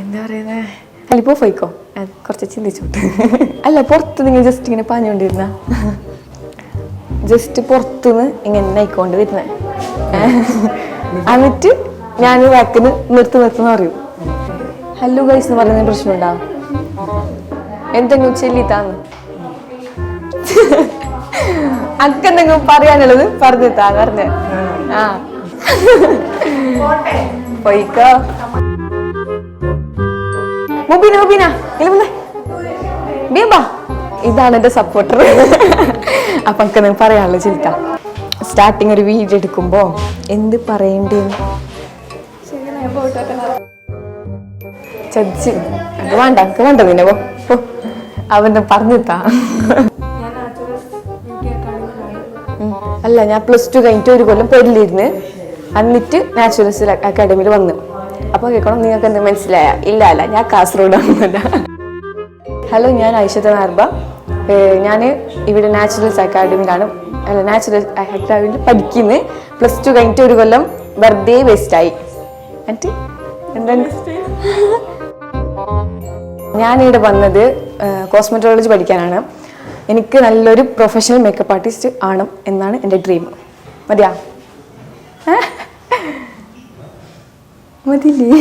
എന്താ പറയുന്നത്, അല്ലിപ്പോ പോയിക്കോ, കുറച്ച് ചിന്തിച്ചോട്ട്. അല്ല, പുറത്ത് നിങ്ങൾ ജസ്റ്റ് ഇങ്ങനെ പാഞ്ഞുകൊണ്ടിരുന്ന, ജസ്റ്റ് പുറത്തുനിന്ന് ഇങ്ങനെ നയിക്കൊണ്ട് വരുന്നത്. എന്നിട്ട് ഞാൻ വാക്കിന് നിർത്തുന്ന പറയും. ഹലോ ഗൈസ് എന്ന് പറയുന്ന പ്രശ്നമുണ്ടാവും. എന്തെങ്കിലും ചെല്ലിത്താന്ന് അക്കെന്തെങ്കിലും പറയാനുള്ളത് പറഞ്ഞിട്ടാ പറഞ്ഞ. ആ പോയിക്കോ. മുബീന മുബീന ബീബ, ഇതാണ് എന്റെ സപ്പോർട്ടർ. അപ്പൊ എനിക്ക് പറയാനുള്ള ചിന്ത, സ്റ്റാർട്ടിങ് ഒരു വീഡിയോ എടുക്കുമ്പോ എന്ത് പറയണ്ടേന്ന് ചതിച്ച് എനിക്ക് വേണ്ട നിന്നെ പോ. അവൻ പറഞ്ഞിട്ടാ. അല്ല, ഞാൻ +2 കഴിഞ്ഞിട്ട് ഒരു കൊല്ലം പെരിലിരുന്ന് എന്നിട്ട് നാച്ചുറൽസ് അക്കാഡമിയിൽ വന്നു. അപ്പൊ കേൾക്കണം, നിങ്ങൾക്ക് എന്ത് മനസ്സിലായ? ഇല്ല, ഞാൻ കാസർഗോഡ് ആണെന്നല്ല. ഹലോ, ഞാൻ ഐഷത നാർബ. ഞാൻ ഇവിടെ നാച്ചുറൽസ് അക്കാഡമിയിലാണ്, നാച്ചുറൽ അക്കാഡമിയിൽ പഠിക്കുന്നത്. +2 കഴിഞ്ഞിട്ട് ഒരു കൊല്ലം വെറുതെ വേസ്റ്റായി. എന്നിട്ട് എന്താണ് ഞാനിവിടെ വന്നത് കോസ്മെറ്റോളജി പഠിക്കാനാണ്. എനിക്ക് നല്ലൊരു പ്രൊഫഷണൽ മേക്കപ്പ് ആർട്ടിസ്റ്റ് ആണ് എന്നാണ് എൻ്റെ ഡ്രീം. മതിയാ? മതിയില്ലേ?